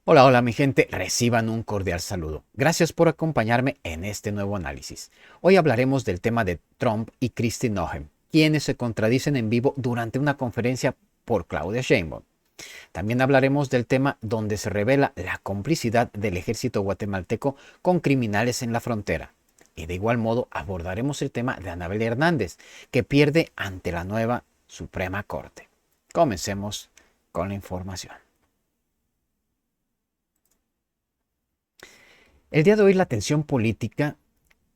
Hola, hola mi gente, reciban un cordial saludo. Gracias por acompañarme en este nuevo análisis. Hoy hablaremos del tema de Trump y Kristi Noem, quienes se contradicen en vivo durante una conferencia por Claudia Sheinbaum. También hablaremos del tema donde se revela la complicidad del ejército guatemalteco con criminales en la frontera. Y de igual modo abordaremos el tema de Anabel Hernández, que pierde ante la nueva Suprema Corte. Comencemos con la información. El día de hoy la tensión política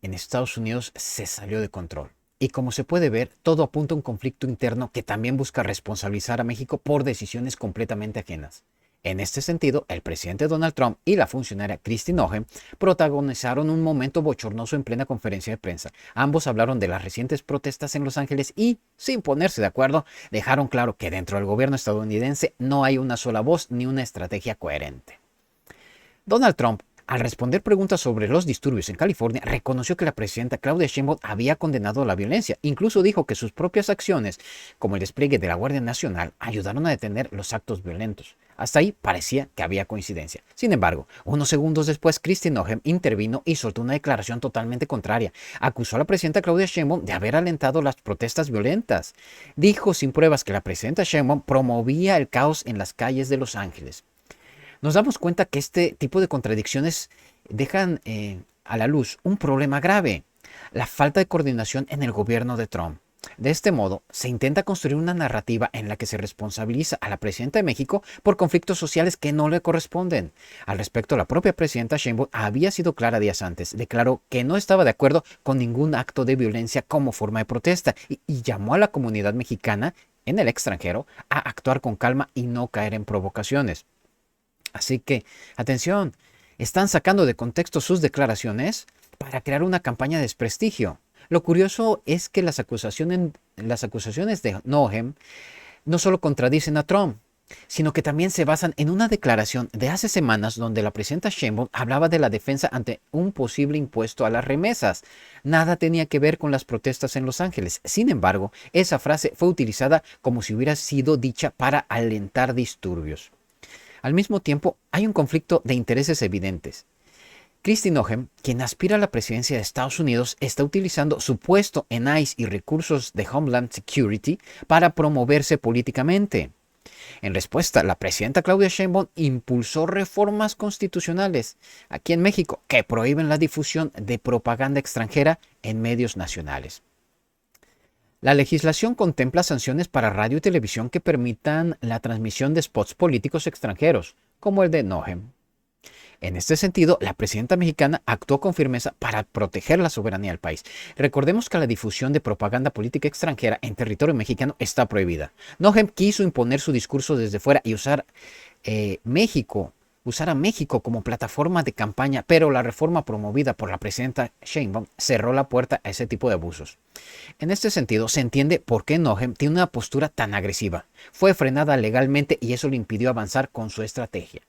en Estados Unidos se salió de control. Y como se puede ver, todo apunta a un conflicto interno que también busca responsabilizar a México por decisiones completamente ajenas. En este sentido, el presidente Donald Trump y la funcionaria Kristi Noem protagonizaron un momento bochornoso en plena conferencia de prensa. Ambos hablaron de las recientes protestas en Los Ángeles y, sin ponerse de acuerdo, dejaron claro que dentro del gobierno estadounidense no hay una sola voz ni una estrategia coherente. Donald Trump, al responder preguntas sobre los disturbios en California, reconoció que la presidenta Claudia Sheinbaum había condenado la violencia. Incluso dijo que sus propias acciones, como el despliegue de la Guardia Nacional, ayudaron a detener los actos violentos. Hasta ahí parecía que había coincidencia. Sin embargo, unos segundos después, Kristi Noem intervino y soltó una declaración totalmente contraria. Acusó a la presidenta Claudia Sheinbaum de haber alentado las protestas violentas. Dijo sin pruebas que la presidenta Sheinbaum promovía el caos en las calles de Los Ángeles. Nos damos cuenta que este tipo de contradicciones dejan a la luz un problema grave: la falta de coordinación en el gobierno de Trump. De este modo, se intenta construir una narrativa en la que se responsabiliza a la presidenta de México por conflictos sociales que no le corresponden. Al respecto, la propia presidenta Sheinbaum había sido clara días antes. Declaró que no estaba de acuerdo con ningún acto de violencia como forma de protesta y llamó a la comunidad mexicana en el extranjero a actuar con calma y no caer en provocaciones. Así que, atención, están sacando de contexto sus declaraciones para crear una campaña de desprestigio. Lo curioso es que las acusaciones de Noem no solo contradicen a Trump, sino que también se basan en una declaración de hace semanas donde la presidenta Sheinbaum hablaba de la defensa ante un posible impuesto a las remesas. Nada tenía que ver con las protestas en Los Ángeles. Sin embargo, esa frase fue utilizada como si hubiera sido dicha para alentar disturbios. Al mismo tiempo, hay un conflicto de intereses evidentes. Kristi Noem, quien aspira a la presidencia de Estados Unidos, está utilizando su puesto en ICE y recursos de Homeland Security para promoverse políticamente. En respuesta, la presidenta Claudia Sheinbaum impulsó reformas constitucionales aquí en México que prohíben la difusión de propaganda extranjera en medios nacionales. La legislación contempla sanciones para radio y televisión que permitan la transmisión de spots políticos extranjeros, como el de Noem. En este sentido, la presidenta mexicana actuó con firmeza para proteger la soberanía del país. Recordemos que la difusión de propaganda política extranjera en territorio mexicano está prohibida. Noem quiso imponer su discurso desde fuera y usar a México como plataforma de campaña, pero la reforma promovida por la presidenta Sheinbaum cerró la puerta a ese tipo de abusos. En este sentido, se entiende por qué Noem tiene una postura tan agresiva. Fue frenada legalmente y eso le impidió avanzar con su estrategia.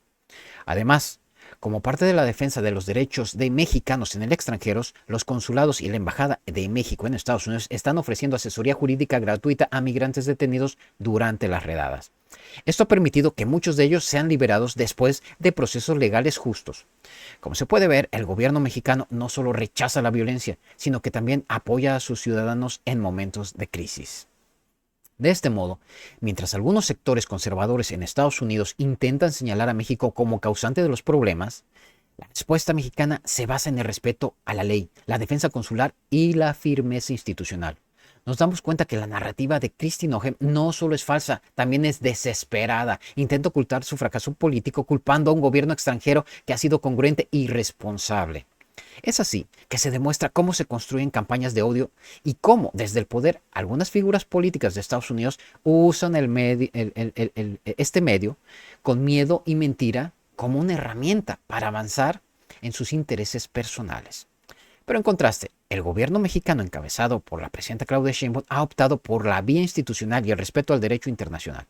Además, como parte de la defensa de los derechos de mexicanos en el extranjero, los consulados y la Embajada de México en Estados Unidos están ofreciendo asesoría jurídica gratuita a migrantes detenidos durante las redadas. Esto ha permitido que muchos de ellos sean liberados después de procesos legales justos. Como se puede ver, el gobierno mexicano no solo rechaza la violencia, sino que también apoya a sus ciudadanos en momentos de crisis. De este modo, mientras algunos sectores conservadores en Estados Unidos intentan señalar a México como causante de los problemas, la respuesta mexicana se basa en el respeto a la ley, la defensa consular y la firmeza institucional. Nos damos cuenta que la narrativa de Kristi Noem no solo es falsa, también es desesperada. Intenta ocultar su fracaso político culpando a un gobierno extranjero que ha sido congruente y responsable. Es así que se demuestra cómo se construyen campañas de odio y cómo, desde el poder, algunas figuras políticas de Estados Unidos usan este medio con miedo y mentira como una herramienta para avanzar en sus intereses personales. Pero en contraste, el gobierno mexicano encabezado por la presidenta Claudia Sheinbaum ha optado por la vía institucional y el respeto al derecho internacional.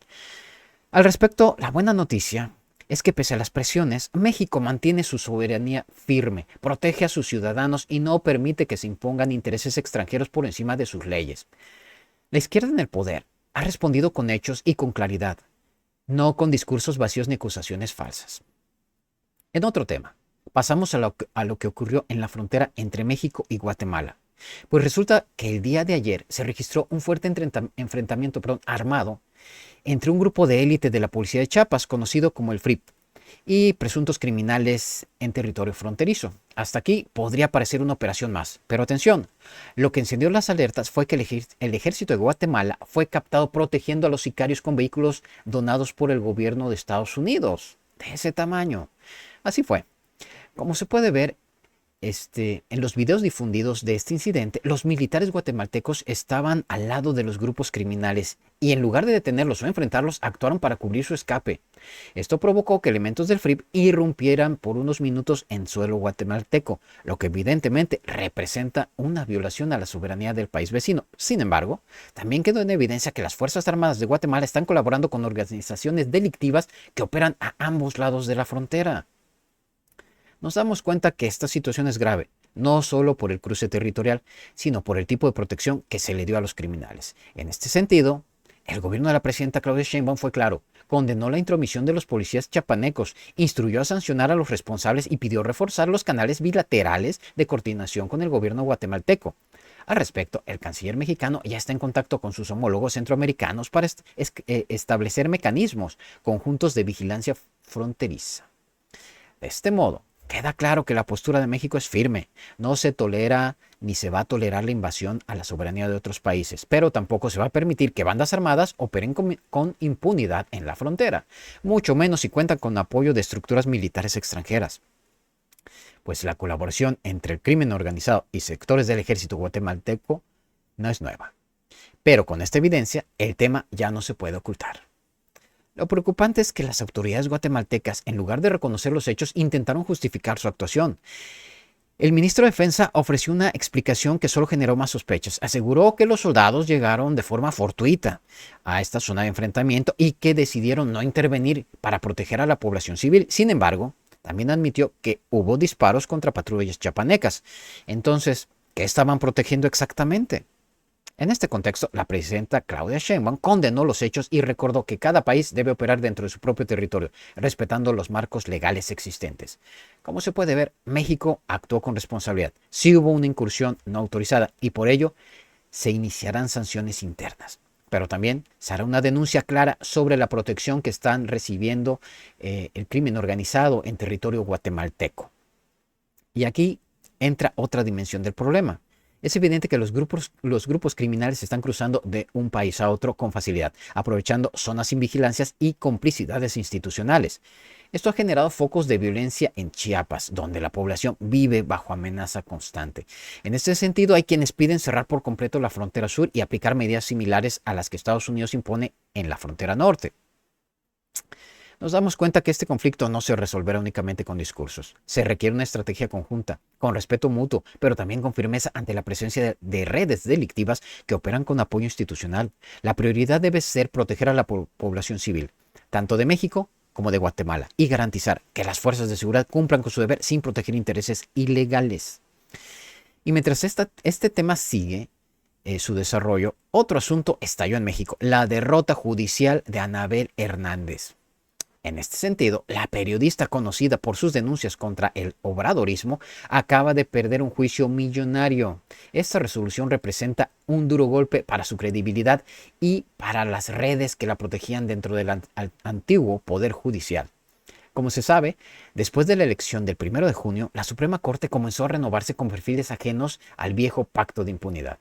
Al respecto, la buena noticia es que pese a las presiones, México mantiene su soberanía firme, protege a sus ciudadanos y no permite que se impongan intereses extranjeros por encima de sus leyes. La izquierda en el poder ha respondido con hechos y con claridad, no con discursos vacíos ni acusaciones falsas. En otro tema, pasamos a lo que ocurrió en la frontera entre México y Guatemala. Pues resulta que el día de ayer se registró un fuerte enfrentamiento armado entre un grupo de élite de la policía de Chiapas, conocido como el FRIP, y presuntos criminales en territorio fronterizo. Hasta aquí podría parecer una operación más, pero atención, lo que encendió las alertas fue que el ejército de Guatemala fue captado protegiendo a los sicarios con vehículos donados por el gobierno de Estados Unidos, de ese tamaño. Así fue. Como se puede ver, en los videos difundidos de este incidente, los militares guatemaltecos estaban al lado de los grupos criminales y en lugar de detenerlos o enfrentarlos, actuaron para cubrir su escape. Esto provocó que elementos del FRIP irrumpieran por unos minutos en suelo guatemalteco, lo que evidentemente representa una violación a la soberanía del país vecino. Sin embargo, también quedó en evidencia que las Fuerzas Armadas de Guatemala están colaborando con organizaciones delictivas que operan a ambos lados de la frontera. Nos damos cuenta que esta situación es grave, no solo por el cruce territorial, sino por el tipo de protección que se le dio a los criminales. En este sentido, el gobierno de la presidenta Claudia Sheinbaum fue claro, condenó la intromisión de los policías chapanecos, instruyó a sancionar a los responsables y pidió reforzar los canales bilaterales de coordinación con el gobierno guatemalteco. Al respecto, el canciller mexicano ya está en contacto con sus homólogos centroamericanos para establecer mecanismos conjuntos de vigilancia fronteriza. De este modo, queda claro que la postura de México es firme. No se tolera ni se va a tolerar la invasión a la soberanía de otros países, pero tampoco se va a permitir que bandas armadas operen con impunidad en la frontera, mucho menos si cuentan con apoyo de estructuras militares extranjeras. Pues la colaboración entre el crimen organizado y sectores del ejército guatemalteco no es nueva. Pero con esta evidencia, el tema ya no se puede ocultar. Lo preocupante es que las autoridades guatemaltecas, en lugar de reconocer los hechos, intentaron justificar su actuación. El ministro de Defensa ofreció una explicación que solo generó más sospechas. Aseguró que los soldados llegaron de forma fortuita a esta zona de enfrentamiento y que decidieron no intervenir para proteger a la población civil. Sin embargo, también admitió que hubo disparos contra patrullas chapanecas. Entonces, ¿qué estaban protegiendo exactamente? En este contexto, la presidenta Claudia Sheinbaum condenó los hechos y recordó que cada país debe operar dentro de su propio territorio, respetando los marcos legales existentes. Como se puede ver, México actuó con responsabilidad. Sí hubo una incursión no autorizada y por ello se iniciarán sanciones internas. Pero también se hará una denuncia clara sobre la protección que están recibiendo el crimen organizado en territorio guatemalteco. Y aquí entra otra dimensión del problema. Es evidente que los grupos criminales se están cruzando de un país a otro con facilidad, aprovechando zonas sin vigilancias y complicidades institucionales. Esto ha generado focos de violencia en Chiapas, donde la población vive bajo amenaza constante. En este sentido, hay quienes piden cerrar por completo la frontera sur y aplicar medidas similares a las que Estados Unidos impone en la frontera norte. Nos damos cuenta que este conflicto no se resolverá únicamente con discursos. Se requiere una estrategia conjunta, con respeto mutuo, pero también con firmeza ante la presencia de redes delictivas que operan con apoyo institucional. La prioridad debe ser proteger a la población civil, tanto de México como de Guatemala, y garantizar que las fuerzas de seguridad cumplan con su deber sin proteger intereses ilegales. Y mientras este tema sigue su desarrollo, otro asunto estalló en México, la derrota judicial de Anabel Hernández. En este sentido, la periodista conocida por sus denuncias contra el obradorismo acaba de perder un juicio millonario. Esta resolución representa un duro golpe para su credibilidad y para las redes que la protegían dentro del antiguo Poder Judicial. Como se sabe, después de la elección del 1 de junio, la Suprema Corte comenzó a renovarse con perfiles ajenos al viejo pacto de impunidad.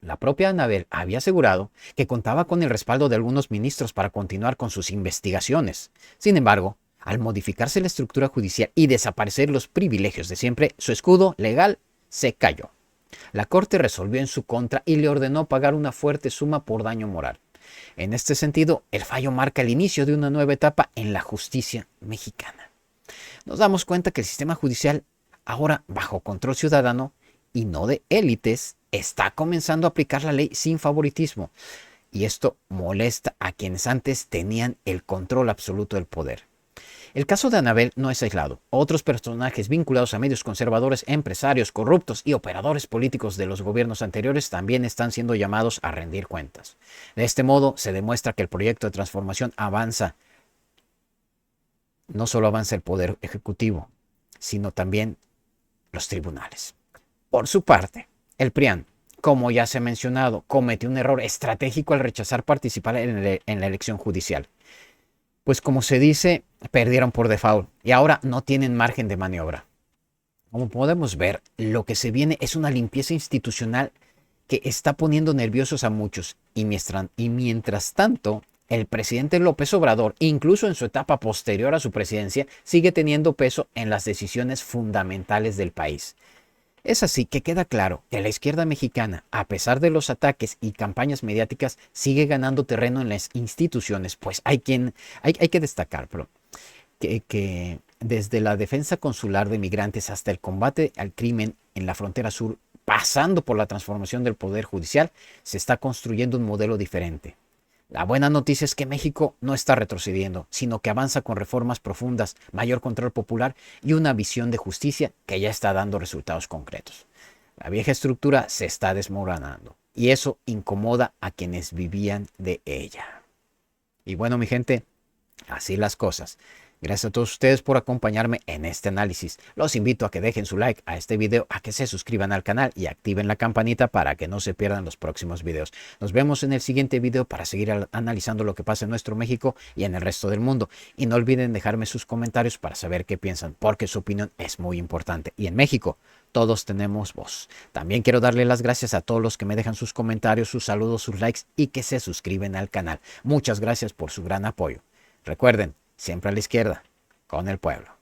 La propia Anabel había asegurado que contaba con el respaldo de algunos ministros para continuar con sus investigaciones. Sin embargo, al modificarse la estructura judicial y desaparecer los privilegios de siempre, su escudo legal se cayó. La Corte resolvió en su contra y le ordenó pagar una fuerte suma por daño moral. En este sentido, el fallo marca el inicio de una nueva etapa en la justicia mexicana. Nos damos cuenta que el sistema judicial, ahora bajo control ciudadano y no de élites, está comenzando a aplicar la ley sin favoritismo. Y esto molesta a quienes antes tenían el control absoluto del poder. El caso de Anabel no es aislado. Otros personajes vinculados a medios conservadores, empresarios corruptos y operadores políticos de los gobiernos anteriores también están siendo llamados a rendir cuentas. De este modo, se demuestra que el proyecto de transformación avanza no solo avanza el poder ejecutivo, sino también los tribunales. Por su parte, el PRIAN, como ya se ha mencionado, cometió un error estratégico al rechazar participar en la elección judicial. Pues como se dice, perdieron por default y ahora no tienen margen de maniobra. Como podemos ver, lo que se viene es una limpieza institucional que está poniendo nerviosos a muchos y mientras tanto, el presidente López Obrador, incluso en su etapa posterior a su presidencia, sigue teniendo peso en las decisiones fundamentales del país. Es así que queda claro que la izquierda mexicana, a pesar de los ataques y campañas mediáticas, sigue ganando terreno en las instituciones, pues hay que destacar, que desde la defensa consular de migrantes hasta el combate al crimen en la frontera sur, pasando por la transformación del poder judicial, se está construyendo un modelo diferente. La buena noticia es que México no está retrocediendo, sino que avanza con reformas profundas, mayor control popular y una visión de justicia que ya está dando resultados concretos. La vieja estructura se está desmoronando y eso incomoda a quienes vivían de ella. Y bueno, mi gente, así las cosas. Gracias a todos ustedes por acompañarme en este análisis. Los invito a que dejen su like a este video, a que se suscriban al canal y activen la campanita para que no se pierdan los próximos videos. Nos vemos en el siguiente video para seguir analizando lo que pasa en nuestro México y en el resto del mundo. Y no olviden dejarme sus comentarios para saber qué piensan, porque su opinión es muy importante. Y en México, todos tenemos voz. También quiero darle las gracias a todos los que me dejan sus comentarios, sus saludos, sus likes y que se suscriben al canal. Muchas gracias por su gran apoyo. Recuerden, siempre a la izquierda, con el pueblo.